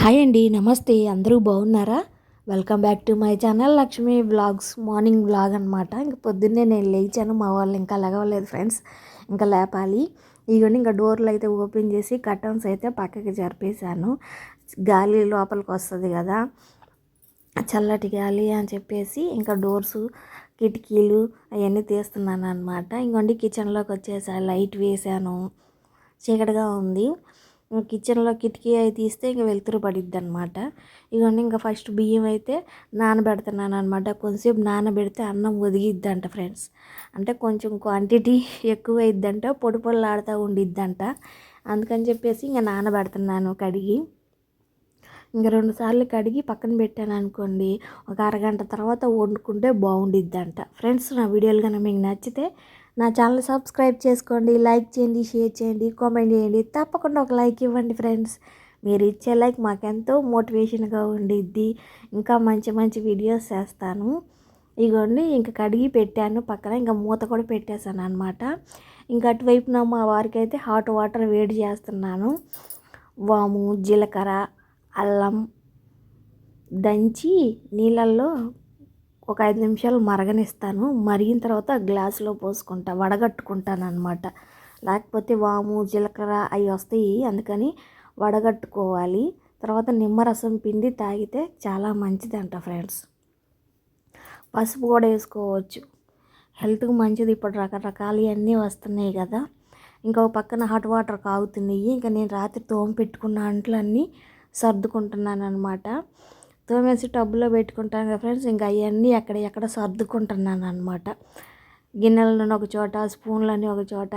Hi అండి, నమస్తే. అందరూ బాగున్నారా? Welcome back to my channel Lakshmi vlogs. Morning vlog అనమాట. ఇంక పొద్దున్నే నేను లేచాను, మా వాళ్ళు ఇంకా లెగవలేదు ఫ్రెండ్స్, ఇంకా లేపాలి. ఇవన్నీ ఇంకా డోర్లు అయితే ఓపెన్ చేసి కర్టన్స్ అయితే పక్కకి జరిపేశాను. గాలి లోపలికి వస్తుంది కదా, చల్లటి గాలి అని చెప్పేసి ఇంకా డోర్సు కిటికీలు అవన్నీ తీస్తున్నాను అనమాట. ఇంకోండి కిచెన్లోకి వచ్చేసా, లైట్ వేసాను, చీకటిగా ఉంది. కిచెన్లో కిటికీ అవి తీస్తే ఇంకా వెలుతురు పడిద్ది అనమాట. ఇవన్నీ ఇంకా ఫస్ట్ బియ్యం అయితే నానబెడుతున్నాను అనమాట. కొంచెంసేపు నానబెడితే అన్నం ఒదిగిద్దంట ఫ్రెండ్స్. అంటే కొంచెం క్వాంటిటీ ఎక్కువ అయిద్దంట, పొడి పొడిలాడుతూ ఉండిద్దంట. అందుకని చెప్పేసి ఇంకా నానబెడుతున్నాను కడిగి. ఇంకా 2 సార్లు కడిగి పక్కన పెట్టాను అనుకోండి, ఒక అరగంట తర్వాత వండుకుంటే బాగుండిద్దంట. ఫ్రెండ్స్, నా వీడియోలు కనుక మీకు నచ్చితే నా ఛానల్ సబ్స్క్రైబ్ చేసుకోండి, లైక్ చేయండి, షేర్ చేయండి, కామెంట్ చేయండి. తప్పకుండా ఒక లైక్ ఇవ్వండి ఫ్రెండ్స్. మీరు ఇచ్చే లైక్ మాకెంతో మోటివేషన్గా ఉండిద్ది. ఇంకా మంచి మంచి వీడియోస్ చేస్తాను. ఇగోండి ఇంకా కడిగి పెట్టాను పక్కన, ఇంకా మూత కూడా పెట్టేశాను అనమాట. ఇంకా అటువైపున మా వారికి అయితే హాట్ వాటర్ వేడి చేస్తున్నాను. వాము, జీలకర్ర, అల్లం దంచి నీళ్ళల్లో ఒక 5 నిమిషాలు మరగనిస్తాను. మరిగిన తర్వాత గ్లాసులో పోసుకుంటా, వడగట్టుకుంటాను అనమాట. లేకపోతే వాము, జీలకర్ర అవి వస్తాయి, అందుకని వడగట్టుకోవాలి. తర్వాత నిమ్మరసం పిండి తాగితే చాలా మంచిదంట ఫ్రెండ్స్. పసుపు కూడా వేసుకోవచ్చు, హెల్త్కి మంచిది. ఇప్పుడు రకరకాలు అన్నీ వస్తున్నాయి కదా. ఇంకో పక్కన హాట్ వాటర్ కాగుతున్నాయి. ఇంకా నేను రాత్రి తోమ పెట్టుకున్న అంట్లన్నీ సర్దుకుంటున్నాను అనమాట. తోమేసి టబ్బులో పెట్టుకుంటాను కదా ఫ్రెండ్స్. ఇంకా అవన్నీ ఎక్కడ సర్దుకుంటున్నాను అనమాట. గిన్నెలను ఒక చోట, స్పూన్లన్నీ ఒక చోట,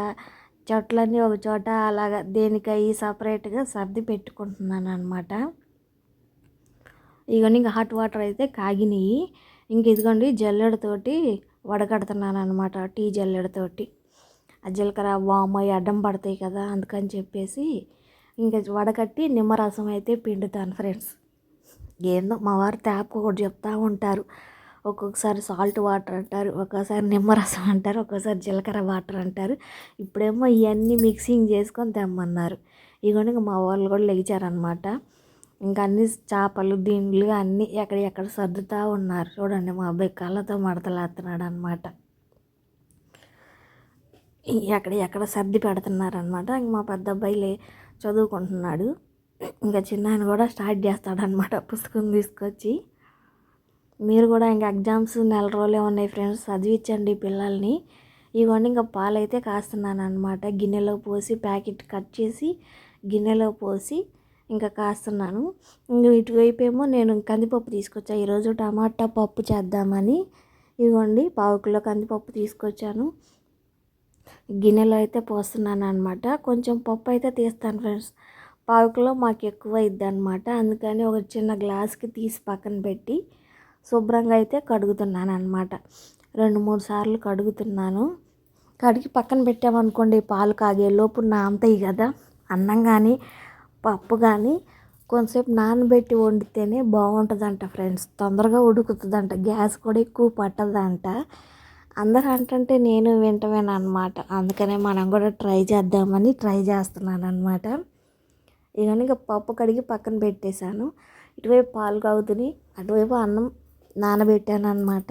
చెట్లన్నీ ఒక చోట, అలాగా దేనికై సపరేట్గా సర్ది పెట్టుకుంటున్నాను అనమాట. ఇవన్నీ ఇంకా హాట్ వాటర్ అయితే కాగినాయి. ఇంక ఇదిగోండి జల్లెడతోటి వడకడుతున్నాను అనమాట, టీ జల్లెడతోటి. ఆ జీలకర్ర, వాము అవి అడ్డం పడతాయి కదా, అందుకని చెప్పేసి ఇంకా వడకట్టి నిమ్మరసం అయితే పిండుతాను ఫ్రెండ్స్. ఏందో మా వారు ట్యాప్ ఒకటి చెప్తూ ఉంటారు. ఒక్కొక్కసారి సాల్ట్ వాటర్ అంటారు, ఒక్కోసారి నిమ్మరసం అంటారు, ఒక్కోసారి జీలకర్ర వాటర్ అంటారు. ఇప్పుడేమో ఇవన్నీ మిక్సింగ్ చేసుకొని తెమ్మన్నారు. ఇవన్నీ మా వాళ్ళు కూడా లెగిచారనమాట. ఇంకా అన్ని చేపలు, దిండ్లు అన్నీ ఎక్కడ సర్దుతూ ఉన్నారు. చూడండి, మా అబ్బాయి కళ్ళతో మడతలేస్తున్నాడు అనమాట. ఎక్కడ సర్ది పెడుతున్నారనమాట. ఇంక మా పెద్ద అబ్బాయి చదువుకుంటున్నాడు. ఇంకా చిన్న ఆయన కూడా స్టార్ట్ చేస్తాడనమాట పుస్తకం తీసుకొచ్చి. మీరు కూడా ఇంకా ఎగ్జామ్స్ నెల రోజులే ఉన్నాయి ఫ్రెండ్స్, చదివించండి పిల్లల్ని. ఇవన్నీ ఇంకా పాలైతే కాస్తున్నాను అనమాట. గిన్నెలో పోసి ప్యాకెట్ కట్ చేసి గిన్నెలో పోసి ఇంకా కాస్తున్నాను. ఇంక ఇటువైపు ఏమో నేను కందిపప్పు తీసుకొచ్చాను. ఈరోజు టమాటా పప్పు చేద్దామని ఇవ్వండి 1/2 కిలో కందిపప్పు తీసుకొచ్చాను. గిన్నెలో అయితే పోస్తున్నాను అనమాట. కొంచెం పప్పు అయితే తీస్తాను ఫ్రెండ్స్. 1/2 కిలో మాకు ఎక్కువ అయిద్ది అనమాట. అందుకని ఒక చిన్న గ్లాస్కి తీసి పక్కన పెట్టి శుభ్రంగా అయితే కడుగుతున్నాను అనమాట. 2-3 సార్లు కడుగుతున్నాను. కడిగి పక్కన పెట్టామనుకోండి, పాలు కాగేలోపు నానతాయి కదా. అన్నం కానీ పప్పు కానీ కొంతసేపు నానబెట్టి వండితేనే బాగుంటుందంట ఫ్రెండ్స్. తొందరగా ఉడుకుతుందంట, గ్యాస్ కూడా ఎక్కువ పట్టదంట. అందరూ అంటుంటే నేను వింటవేను అనమాట. అందుకనే మనం కూడా ట్రై చేద్దామని ట్రై చేస్తున్నాను అనమాట. ఇవన్నీ ఇంకా పప్పు కడిగి పక్కన పెట్టేశాను. ఇటువైపు పాలు కాగుతున్నాయి, అటువైపు అన్నం నానబెట్టాను అనమాట.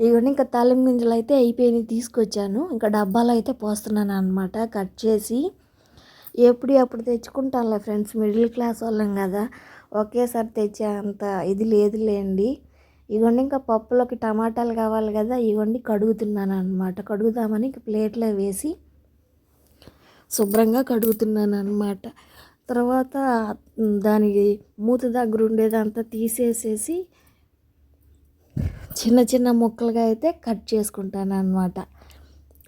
ఇవన్నీ ఇంకా తాలింపు గింజలు అయితే అయిపోయినాయి, తీసుకొచ్చాను. ఇంకా డబ్బాలు అయితే పోస్తున్నాను అనమాట కట్ చేసి. ఎప్పుడు తెచ్చుకుంటానులే ఫ్రెండ్స్, మిడిల్ క్లాస్ వాళ్ళం కదా, ఒకేసారి తెచ్చే అంత ఇది లేదులేండి. ఇవన్నీ ఇంకా పప్పులోకి టమాటాలు కావాలి కదా, ఇవన్నీ కడుగుతున్నాను అనమాట. కడుగుదామని ప్లేట్లో వేసి శుభ్రంగా కడుగుతున్నాను అనమాట. తర్వాత దానికి మూత దగ్గర ఉండేదంతా తీసేసేసి చిన్న చిన్న ముక్కలుగా అయితే కట్ చేసుకుంటాను అనమాట.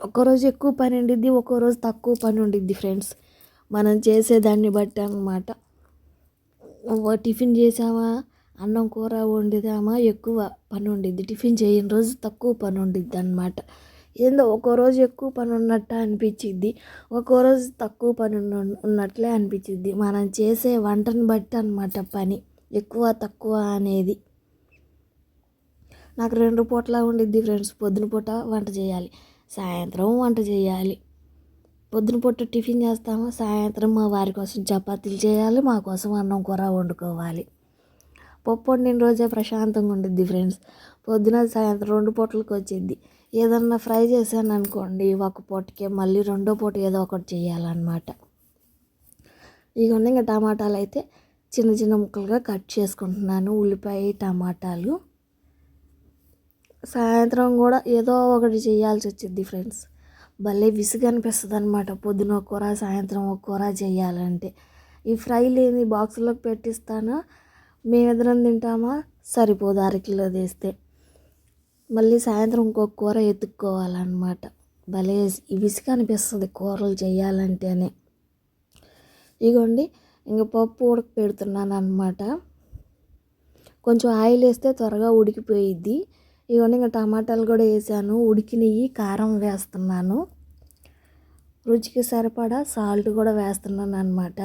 ఒక్కరోజు ఎక్కువ పని ఉండిద్ది, ఒక్కోరోజు తక్కువ పని ఉండిద్ది ఫ్రెండ్స్. మనం చేసేదాన్ని బట్టి అనమాట. టిఫిన్ చేసామా, అన్నం కూర వండిదామా, ఎక్కువ పని ఉండిద్ది. టిఫిన్ చేయని రోజు తక్కువ పని ఉండిద్ది అనమాట. ఏందో ఒక్కో రోజు ఎక్కువ పని ఉన్నట్టు అనిపించిద్ది, ఒక్కో రోజు తక్కువ పని ఉన్నట్లే అనిపించిద్ది. మనం చేసే వంటని బట్టి అనమాట పని ఎక్కువ తక్కువ అనేది. నాకు 2 పూటలా ఉండిద్ది ఫ్రెండ్స్. పొద్దున పూట వంట చేయాలి, సాయంత్రం వంట చేయాలి. పొద్దున పూట టిఫిన్ చేస్తాము, సాయంత్రం మా వారి కోసం చపాతీలు చేయాలి, మా కోసం అన్నం కూర వండుకోవాలి. పప్పు వండిన రోజే ప్రశాంతంగా ఉండిద్ది ఫ్రెండ్స్. పొద్దున సాయంత్రం 2 పూటలకు వచ్చిద్ది. ఏదన్నా ఫ్రై చేశాను అనుకోండి, ఒక పూటకే మళ్ళీ రెండో పూట ఏదో ఒకటి చేయాలన్నమాట. ఇగోండి ఇంకా టమాటాలు అయితే చిన్న చిన్న ముక్కలుగా కట్ చేసుకుంటున్నాను, ఉల్లిపాయ టమాటాలు. సాయంత్రం కూడా ఏదో ఒకటి చేయాల్సి వచ్చింది ఫ్రెండ్స్. భలే విసుగు అనిపిస్తుంది అనమాట. పొద్దున ఒక కూర సాయంత్రం ఒక కూర చేయాలంటే. ఈ ఫ్రై లేని బాక్సులోకి పెట్టిస్తాను, మేమిద్దరం తింటామా సరిపోదు, అరకిలో తీస్తే. మళ్ళీ సాయంత్రం ఇంకొక కూర ఎత్తుక్కోవాలన్నమాట. భలే విసుగు అనిపిస్తుంది కూరలు చేయాలంటేనే. ఇగోండి ఇంక పప్పు ఉడక పెడుతున్నాను అనమాట. కొంచెం ఆయిల్ వేస్తే త్వరగా ఉడికిపోయిద్ది. ఇవన్నీ ఇంకా టమాటాలు కూడా వేసాను, ఉడికినవి. కారం వేస్తున్నాను, రుచికి సరిపడా సాల్ట్ కూడా వేస్తున్నాను అనమాట.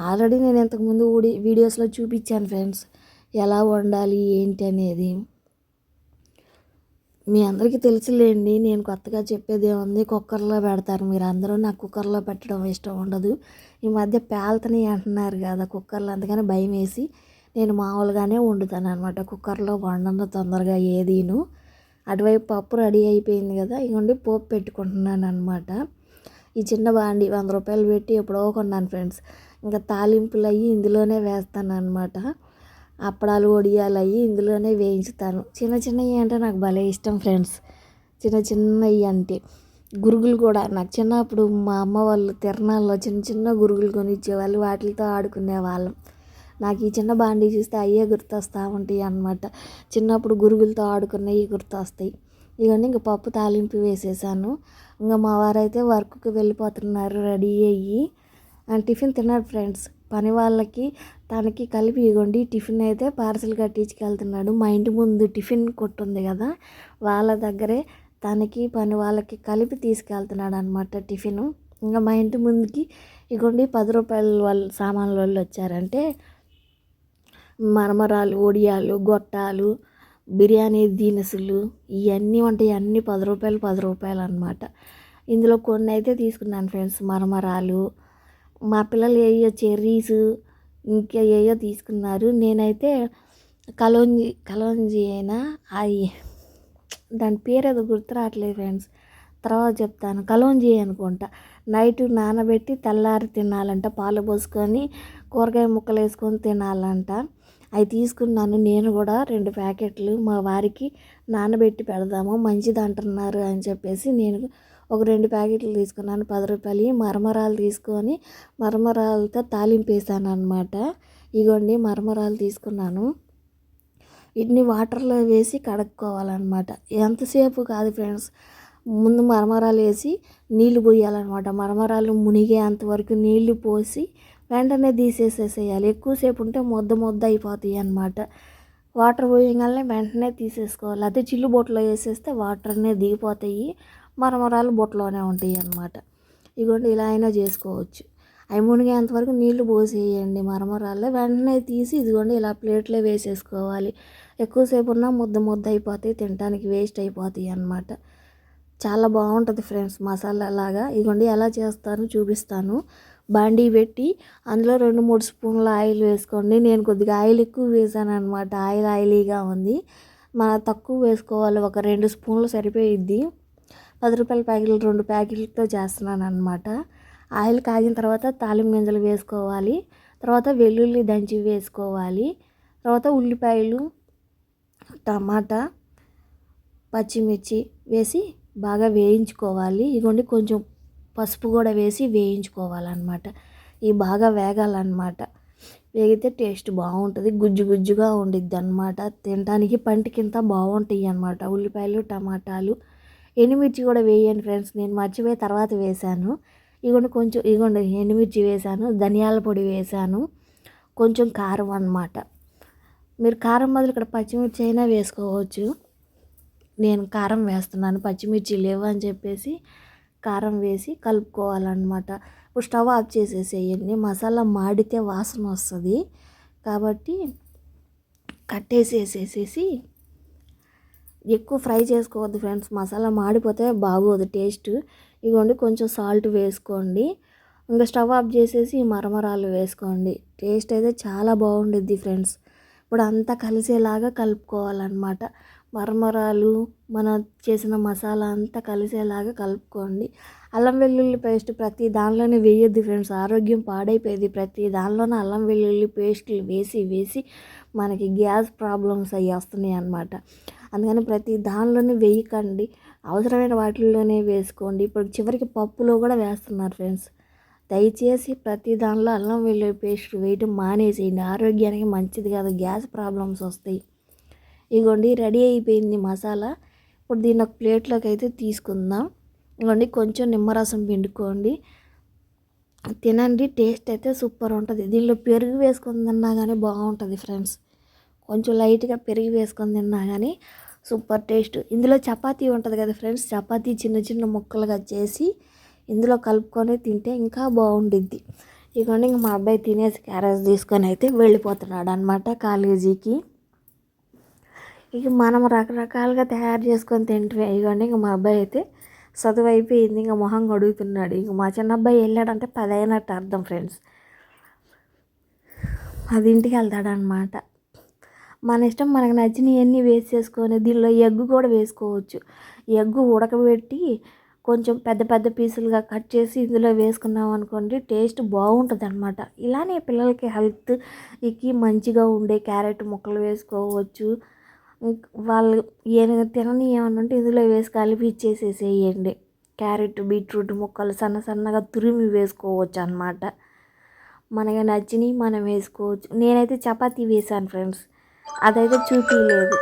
ఆల్రెడీ నేను ఇంతకుముందు వీడియోస్లో చూపించాను ఫ్రెండ్స్ ఎలా వండాలి ఏంటి అనేది. మీ అందరికీ తెలుసులేండి, నేను కొత్తగా చెప్పేది ఏముంది. కుక్కర్లో పెడతారు మీరు అందరూ, నాకు కుక్కర్లో పెట్టడం ఇష్టం ఉండదు. ఈ మధ్య పేలుతని అంటున్నారు కదా కుక్కర్లో, అందుకని భయం వేసి నేను మామూలుగానే వండుతాను అనమాట. కుక్కర్లో వండను తొందరగా ఏదీను. అటువైపు పప్పు రెడీ అయిపోయింది కదా, ఇగోండి పోపు పెట్టుకుంటున్నాను అనమాట. ఈ చిన్న బాండి 100 రూపాయలు పెట్టి ఎప్పుడో కొన్నాను ఫ్రెండ్స్. ఇంకా తాలింపులు అయ్యి ఇందులోనే వేస్తాను అనమాట. అప్పడాలు వడియాలు అయ్యి ఇందులోనే వేయించుతాను. చిన్న చిన్నవి అంటే నాకు భలే ఇష్టం ఫ్రెండ్స్. చిన్న చిన్నవి అంటే గురుగులు కూడా నాకు చిన్నప్పుడు మా అమ్మ వాళ్ళు తిరణాల్లో చిన్న చిన్న గురుగులు కొనిచ్చేవాళ్ళు, వాటితో ఆడుకునే వాళ్ళం. నాకు ఈ చిన్న బాండీ చూస్తే అయ్యే గుర్తొస్తూ ఉంటాయి అన్నమాట. చిన్నప్పుడు గురుగులతో ఆడుకున్నవి గుర్తొస్తాయి. ఇవన్నీ ఇంక పప్పు తాలింపు వేసేసాను. ఇంకా మా వారైతే వర్క్కి వెళ్ళిపోతున్నారు రెడీ అయ్యి. టిఫిన్ తిన్నాడు ఫ్రెండ్స్. పని వాళ్ళకి తనకి కలిపి ఇగోండి టిఫిన్ అయితే పార్సల్ కట్టించుకెళ్తున్నాడు. మా ఇంటి ముందు టిఫిన్ కొట్టు ఉంది కదా, వాళ్ళ దగ్గరే తనకి పని వాళ్ళకి కలిపి తీసుకెళ్తున్నాడు అనమాట టిఫిను. ఇంకా మా ఇంటి ముందుకి ఇగోండి 10 రూపాయల వాళ్ళు సామాన్ల వాళ్ళు వచ్చారంటే మరమరాలు, ఒడియాలు, గొట్టాలు, బిర్యానీ దినుసులు ఇవన్నీ ఉంటాయి. అన్నీ 10 రూపాయలు అనమాట. ఇందులో కొన్ని అయితే తీసుకున్నాను ఫ్రెండ్స్, మరమరాలు. మా పిల్లలు ఏయో చెర్రీస్ ఇంకా ఏయో తీసుకున్నారు. నేనైతే కలోంజీ అయినా అవి దాని పేరు ఏదో గుర్తు రావట్లేదు ఫ్రెండ్స్, తర్వాత చెప్తాను. కలోంజీ అనుకుంటా. నైట్ నానబెట్టి తెల్లారి తినాలంట, పాలు పోసుకొని కూరగాయ ముక్కలు వేసుకొని తినాలంట. అవి తీసుకున్నాను నేను కూడా 2 ప్యాకెట్లు. మా వారికి నానబెట్టి పెడదాము మంచిది అంటున్నారు అని చెప్పేసి నేను ఒక 2 ప్యాకెట్లు తీసుకున్నాను. 10 రూపాయలు. మరమరాలు తీసుకొని మరమరాలతో తాలింపు వేసాను అనమాట. ఇగోండి మరమరాలు తీసుకున్నాను. వీటిని వాటర్లో వేసి కడుక్కోవాలన్నమాట. ఎంతసేపు కాదు ఫ్రెండ్స్, ముందు మరమరాలు వేసి నీళ్లు పోయాలన్నమాట. మరమరాలు మునిగే అంతవరకు నీళ్లు పోసి వెంటనే తీసేసేసేయాలి. ఎక్కువసేపు ఉంటే ముద్ద అయిపోతాయి అన్నమాట. వాటర్ పోయగానే వెంటనే తీసేసుకోవాలి. అదే చిల్లు బొట్టలో వేసేస్తే వాటర్ అనేది దిగిపోతాయి, మరమరాలు బొట్టలోనే ఉంటాయి అన్నమాట. ఇగోండి ఇలా అయినా చేసుకోవచ్చు. అవి మునిగేంతవరకు నీళ్లు పోసేయండి మరమరాల్లో, వెంటనే తీసి ఇదిగోండి ఇలా ప్లేట్లో వేసేసుకోవాలి. ఎక్కువసేపు ఉన్నా ముద్ద అయిపోతాయి, తినడానికి వేస్ట్ అయిపోతాయి అన్నమాట. చాలా బాగుంటుంది ఫ్రెండ్స్ మసాలా లాగా. ఇదిగోండి ఎలా చేస్తాను చూపిస్తాను. బాండీ పెట్టి అందులో 2-3 స్పూన్ల ఆయిల్ వేసుకోండి. నేను కొద్దిగా ఆయిల్ ఎక్కువ వేసాను అనమాట, ఆయిలీగా ఉంది. తక్కువ వేసుకోవాలి, ఒక 2 స్పూన్లు సరిపోయిద్ది. 10 రూపాయల ప్యాకెట్లు 2 ప్యాకెట్లతో చేస్తున్నాను అనమాట. ఆయిల్ కాగిన తర్వాత తాలింపు గింజలు వేసుకోవాలి, తర్వాత వెల్లుల్లి దంచి వేసుకోవాలి, తర్వాత ఉల్లిపాయలు, టమాటా, పచ్చిమిర్చి వేసి బాగా వేయించుకోవాలి. ఇదిగోండి కొంచెం పసుపు కూడా వేసి వేయించుకోవాలన్నమాట. ఇవి బాగా వేగాలన్నమాట. వేగితే టేస్ట్ బాగుంటుంది, గుజ్జుగా ఉండిద్ది అనమాట. తినడానికి పంటికింత బాగుంటాయి అన్నమాట ఉల్లిపాయలు, టమాటాలు. ఎండుమిర్చి కూడా వేయండి ఫ్రెండ్స్, నేను మర్చిపోయి తర్వాత వేశాను. ఇగోండి ఎండుమిర్చి వేశాను, ధనియాల పొడి వేశాను, కొంచెం కారం అన్నమాట. మీరు కారం బదులు ఇక్కడ పచ్చిమిర్చి అయినా వేసుకోవచ్చు. నేను కారం వేస్తున్నాను, పచ్చిమిర్చి లేవు అని చెప్పేసి కారం వేసి కలుపుకోవాలన్నమాట. ఇప్పుడు స్టవ్ ఆఫ్ చేసేసేయండి, మసాలా మాడితే వాసన వస్తుంది కాబట్టి కట్టేసేసేసి ఎక్కువ ఫ్రై చేసుకోవద్దు ఫ్రెండ్స్, మసాలా మాడిపోతే బాగోదు టేస్ట్. ఇదిగోండి కొంచెం సాల్ట్ వేసుకోండి. ఇంకా స్టవ్ ఆఫ్ చేసేసి ఈ మరమరాలు వేసుకోండి. టేస్ట్ అయితే చాలా బాగుండిద్ది ఫ్రెండ్స్. ఇప్పుడు అంతా కలిసేలాగా కలుపుకోవాలన్నమాట. మరమరాలు మన చేసిన మసాలా అంతా కలిసేలాగా కలుపుకోండి. అల్లం వెల్లుల్లి పేస్ట్ ప్రతి దానిలోనే వేయొద్దు ఫ్రెండ్స్, ఆరోగ్యం పాడైపోయేది. ప్రతి దానిలోనే అల్లం వెల్లుల్లి పేస్టులు వేసి వేసి మనకి గ్యాస్ ప్రాబ్లమ్స్ అవి వస్తున్నాయి అన్నమాట. అందుకని ప్రతి దానిలోనే వేయకండి, అవసరమైన వాటిల్లోనే వేసుకోండి. ఇప్పుడు చివరికి పప్పులో కూడా వేస్తున్నారు ఫ్రెండ్స్. దయచేసి ప్రతి దానిలో అల్లం వెల్లుల్లి పేస్ట్ వేయటం మానేసేయండి, ఆరోగ్యానికి మంచిది కాదు, గ్యాస్ ప్రాబ్లమ్స్ వస్తాయి. ఇగోండి రెడీ అయిపోయింది మసాలా. ఇప్పుడు దీన్ని ఒక ప్లేట్లోకి అయితే తీసుకుందాం. ఇగోండి కొంచెం నిమ్మరసం పిండుకోండి, తినండి. టేస్ట్ అయితే సూపర్ ఉంటుంది. దీనిలో పెరుగు వేసుకొని తిన్నా కానీ బాగుంటుంది ఫ్రెండ్స్. కొంచెం లైట్గా పెరుగు వేసుకొని తిన్నా కానీ సూపర్ టేస్ట్. ఇందులో చపాతీ ఉంటుంది కదా ఫ్రెండ్స్, చపాతీ చిన్న చిన్న ముక్కలుగా చేసి ఇందులో కలుపుకొని తింటే ఇంకా బాగుండిద్ది. ఇదిగోండి ఇంక మా అబ్బాయి తినేసి క్యారేజ్ తీసుకొని అయితే వెళ్ళిపోతున్నాడు అనమాట కాలేజీకి. ఇక మనం రకరకాలుగా తయారు చేసుకొని తింటే ఇదిగోండి ఇంక మా అబ్బాయి అయితే చదువు అయిపోయింది, ఇంకా మొహం కడుగుతున్నాడు. ఇంక మా చిన్న అబ్బాయి వెళ్ళాడంటే 10 అయినట్టు అర్థం ఫ్రెండ్స్, 10ంటికి వెళ్తాడనమాట. మన ఇష్టం, మనకు నచ్చినవన్నీ వేసేసుకొని దీనిలో ఎగ్గు కూడా వేసుకోవచ్చు. ఎగ్గు ఉడకబెట్టి కొంచెం పెద్ద పెద్ద పీసులుగా కట్ చేసి ఇందులో వేసుకున్నాం అనుకోండి, టేస్ట్ బాగుంటుంది అనమాట. ఇలానే పిల్లలకి హెల్త్కి మంచిగా ఉండే క్యారెట్ ముక్కలు వేసుకోవచ్చు. వాళ్ళు తినని ఏమన్నా ఉంటే ఇందులో వేసి కలిపి ఇచ్చేసేసేయండి. క్యారెట్ బీట్రూట్ ముక్కలు సన్న సన్నగా తురిమి వేసుకోవచ్చు అనమాట. మనకి నచ్చినవి మనం వేసుకోవచ్చు. నేనైతే చపాతీ వేసాను ఫ్రెండ్స్, అదైతే చూపించలేదు.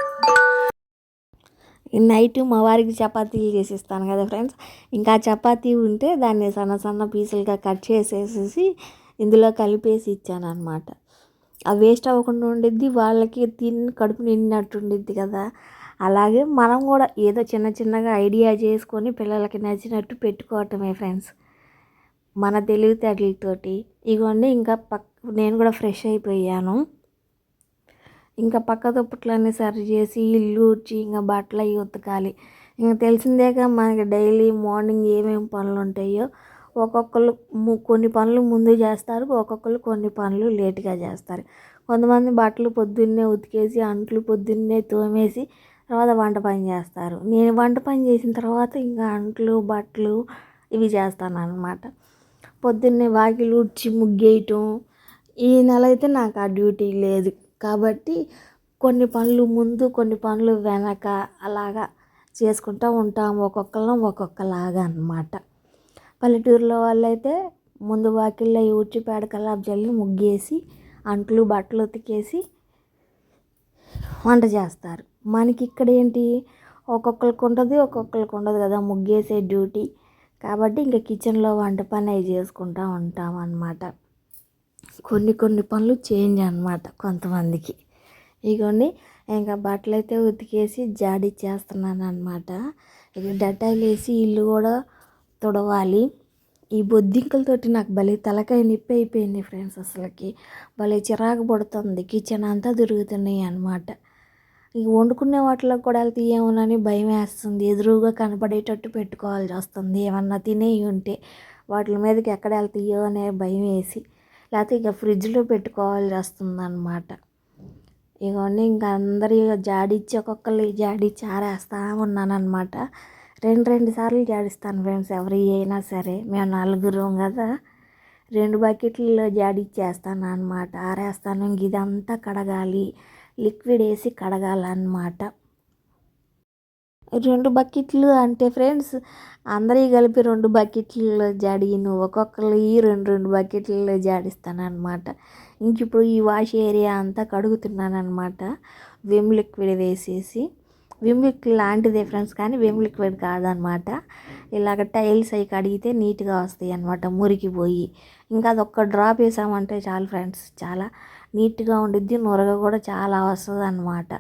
నైట్ మా వారికి చపాతీలు చేసిస్తాను కదా ఫ్రెండ్స్, ఇంకా చపాతీ ఉంటే దాన్ని సన్న సన్న పీసులుగా కట్ చేసేసి ఇందులో కలిపేసి ఇచ్చాను అనమాట. అవి వేస్ట్ అవ్వకుండా ఉండిద్ది, వాళ్ళకి తిని కడుపు నిండినట్టు ఉండిద్ది కదా. అలాగే మనం కూడా ఏదో చిన్న చిన్నగా ఐడియా చేసుకొని పిల్లలకి నచ్చినట్టు పెట్టుకోవటమే ఫ్రెండ్స్, మన తెలివితేటలతోటి. ఇగోండి ఇంకా నేను కూడా ఫ్రెష్ అయిపోయాను. ఇంకా పక్క దుప్పట్లన్నీ సరి చేసి ఇల్లు ఊడ్చి ఇంకా బట్టలు అవి ఉతకాలి. ఇంకా తెలిసిందేగా మనకి డైలీ మార్నింగ్ ఏమేమి పనులు ఉంటాయో. ఒక్కొక్కరు కొన్ని పనులు ముందు చేస్తారు, ఒక్కొక్కరు కొన్ని పనులు లేట్గా చేస్తారు. కొంతమంది బట్టలు పొద్దున్నే ఉతికేసి అంట్లు పొద్దున్నే తోమేసి తర్వాత వంట పని చేస్తారు. నేను వంట పని చేసిన తర్వాత ఇంకా అంట్లు బట్టలు ఇవి చేస్తాను అన్నమాట. పొద్దున్నే వాకిలు ఊడ్చి ముగ్గేయటం. ఈ నెల అయితే నాకు ఆ డ్యూటీ లేదు కాబట్టి కొన్ని పనులు ముందు కొన్ని పనులు వెనక అలాగా చేసుకుంటూ ఉంటాము, ఒక్కొక్కరం ఒక్కొక్కలాగా అన్నమాట. పల్లెటూరులో వాళ్ళైతే ముందు వాకిల్లో ఊడ్చి పేడ కల్లాపు జల్లి ముగ్గేసి అంట్లు బట్టలు ఉతికేసి వంట చేస్తారు. మనకి ఇక్కడ ఏంటి, ఒక్కొక్కరికి ఉంటుంది ఒక్కొక్కరికి ఉండదు కదా ముగ్గేసే డ్యూటీ. కాబట్టి ఇంకా కిచెన్లో వంట పని అవి చేసుకుంటూ ఉంటాం అన్నమాట. కొన్ని కొన్ని పనులు చేంజ్ అన్నమాట కొంతమందికి. ఇగోండి ఇంకా బట్టలు అయితే ఉతికేసి జాడిచ్చేస్తున్నాను అనమాట. ఇక డట్టాయిలు వేసి ఇల్లు కూడా తుడవాలి. ఈ బొద్దింకలతోటి నాకు భలే తలకాయ నొప్పి అయిపోయింది ఫ్రెండ్స్, అసలుకి భలే చిరాకు పడుతుంది. కిచెన్ అంతా తిరుగుతున్నాయి అన్నమాట. ఇక వండుకునే వాటిలో కూడా వెళ్తే ఏమోనని భయం వేస్తుంది, ఎదురుగా కనపడేటట్టు పెట్టుకోవాల్సి వస్తుంది. ఏమన్నా తినేవి ఉంటే వాటి మీదకి ఎక్కడ వెళ్తాయో అనే భయం వేసి, లేకపోతే ఇక ఫ్రిడ్జ్లో పెట్టుకోవాల్సి వస్తుంది అన్నమాట. ఇవన్నీ ఇంకా అందరి జాడిచ్చి ఒక్కొక్కరు జాడిచ్చి ఆరేస్తూ ఉన్నాను అనమాట. రెండు సార్లు జాడిస్తాను ఫ్రెండ్స్, ఎవరి అయినా సరే. మేము 4 కదా, 2 బకెట్లలో జాడిచ్చేస్తాను అనమాట, ఆరేస్తాను. ఇంక ఇదంతా కడగాలి, లిక్విడ్ వేసి కడగాలన్నమాట. 2 బకెట్లు అంటే ఫ్రెండ్స్ అందరివి కలిపి 2 బకెట్లలో జాడిను, ఒక్కొక్కరు 2 బకెట్లలో జాడిస్తాను అనమాట. ఇంక ఇప్పుడు ఈ వాష్ ఏరియా అంతా కడుగుతున్నాను అనమాట, విమ్ లిక్విడ్ వేసేసి. విమ్ లిక్విడ్ లాంటిదే ఫ్రెండ్స్, కానీ విమ్ లిక్విడ్ కాదనమాట. ఇలాగ టైల్స్ అవి కడిగితే నీట్గా వస్తాయి అనమాట, మురికిపోయి. ఇంకా అదొక్క డ్రాప్ వేసామంటే చాలు ఫ్రెండ్స్, చాలా నీట్గా ఉండిద్ది, నురగ కూడా చాలా వస్తుంది అనమాట.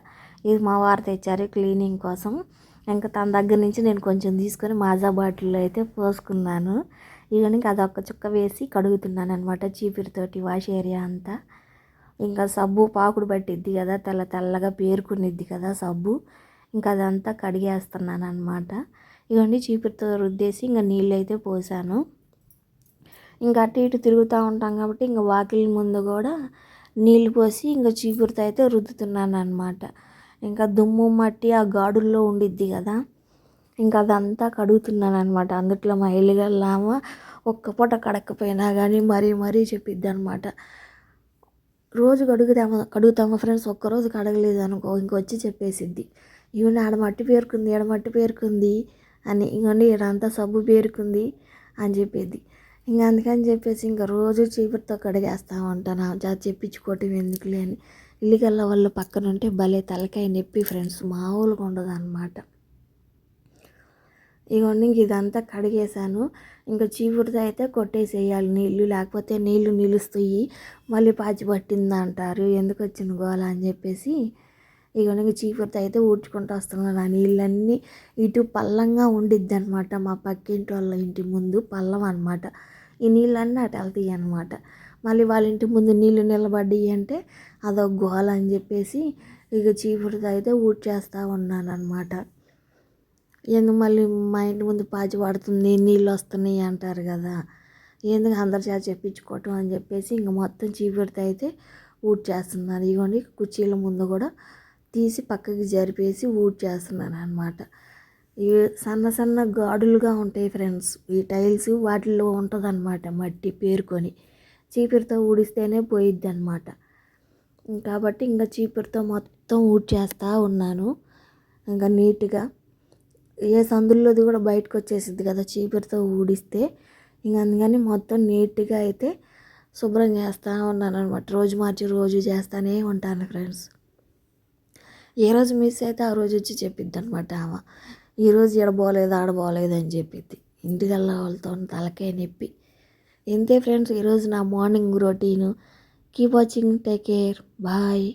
ఇది మా వారు తెచ్చారు క్లీనింగ్ కోసం. ఇంకా తన దగ్గర నుంచి నేను కొంచెం తీసుకొని మాజా బాటిల్లో అయితే పోసుకున్నాను. ఇవన్నీ అదొక్క చుక్క వేసి కడుగుతున్నాను అనమాట చీపిరితోటి వాష్ ఏరియా అంతా. ఇంకా సబ్బు పాకుడు పట్టిద్ది కదా, తెల్లగా పేరుకునిద్ది కదా సబ్బు. ఇంకా అదంతా కడిగేస్తున్నాను అనమాట. ఇవన్నీ చీపురుతో రుద్దేసి ఇంకా నీళ్ళు అయితే పోసాను. ఇంకా అటు ఇటు తిరుగుతూ ఉంటాం కాబట్టి ఇంకా వాకిలి ముందు కూడా నీళ్ళు పోసి ఇంకా చీపురుతో అయితే రుద్దుతున్నాను అనమాట. ఇంకా దుమ్ము మట్టి ఆ గాడుల్లో ఉండిద్ది కదా, ఇంకా అదంతా కడుగుతున్నాను అనమాట. అందుట్లో మా ఎల్లిగల్లామ ఒక్క పూట కడకపోయినా కానీ మరీ చెప్పిద్ది అనమాట. రోజు కడుగుతాము ఫ్రెండ్స్, ఒక్కరోజు కడగలేదు అనుకో ఇంకొచ్చి చెప్పేసిద్ది, ఈవెన్ ఆడ మట్టి పేరుకుంది అని, ఇంకొండి ఈడంతా సబ్బు పేరుకుంది అని చెప్పేది. ఇంకా అందుకని చెప్పేసి ఇంకా రోజు చీపురుతో కడిగేస్తూ ఉంటాను. చెప్పించుకోవటం ఎందుకులే అని. ఇల్లికల్లా వాళ్ళ పక్కన ఉంటే భలే తలకాయ నొప్పి ఫ్రెండ్స్, మామూలుగా ఉండదు అనమాట. ఇవన్నీ ఇదంతా కడిగేసాను. ఇంకా చీపురుతో అయితే కొట్టేసేయాలి నీళ్ళు, లేకపోతే నీళ్ళు నిలుస్తాయి, మళ్ళీ పాచి పట్టింది అంటారు, ఎందుకు వచ్చిన గోల అని చెప్పేసి ఇవన్నీ చీపురుతో అయితే ఊడ్చుకుంటూ వస్తున్నాను. ఆ నీళ్ళన్నీ ఇటు పల్లంగా ఉండిద్ది అనమాట. మా పక్కింటి వాళ్ళ ఇంటి ముందు పల్లం అనమాట. ఈ నీళ్ళన్నీ అటు వెళ్తాయి అనమాట. మళ్ళీ వాళ్ళ ఇంటి ముందు నీళ్ళు నిలబడ్డాయి అంటే అదొక గోల అని చెప్పేసి ఇక చీపురుతో అయితే ఊడ్చేస్తూ ఉన్నాను అనమాట. ఎందుకు మళ్ళీ మా ఇంటి ముందు పాచి పడుతుంది, నీళ్ళు వస్తున్నాయి అంటారు కదా, ఎందుకు అందరి చేత చెప్పించుకోవటం అని చెప్పేసి ఇంక మొత్తం చీపురుతో అయితే ఊడ్చేస్తున్నాను. ఇవన్నీ కుర్చీల ముందు కూడా తీసి పక్కకి జరిపేసి ఊడ్చేస్తున్నాను అనమాట. ఇవి సన్న గాడులుగా ఉంటాయి ఫ్రెండ్స్, ఈ టైల్స్ వాటిల్లో ఉంటుంది అనమాట మట్టి పేరుకొని, చీపురుతో ఊడిస్తేనే పోయిద్ది అనమాట. కాబట్టి ఇంకా చీపురుతో మొత్తం ఊడ్చేస్తూ ఉన్నాను. ఇంకా నీట్గా ఏ సందుల్లోది కూడా బయటకు వచ్చేసిద్ది కదా చీపురుతో ఊడిస్తే. ఇంక అందుకని మొత్తం నీట్గా అయితే శుభ్రం చేస్తూ ఉన్నాను అనమాట. రోజు మార్చి రోజు చేస్తూనే ఉంటాను ఫ్రెండ్స్. ఏ రోజు మిస్ అయితే ఆ రోజు వచ్చి చెప్పిద్ది అనమాట ఆమె, ఈరోజు ఆడబోలేదు అని చెప్పిద్ది. ఇంటికల్లా వాళ్ళతో తలకాయ నొప్పి. ఇంతే ఫ్రెండ్స్ ఈరోజు నా morning routine. Keep watching, take care, bye.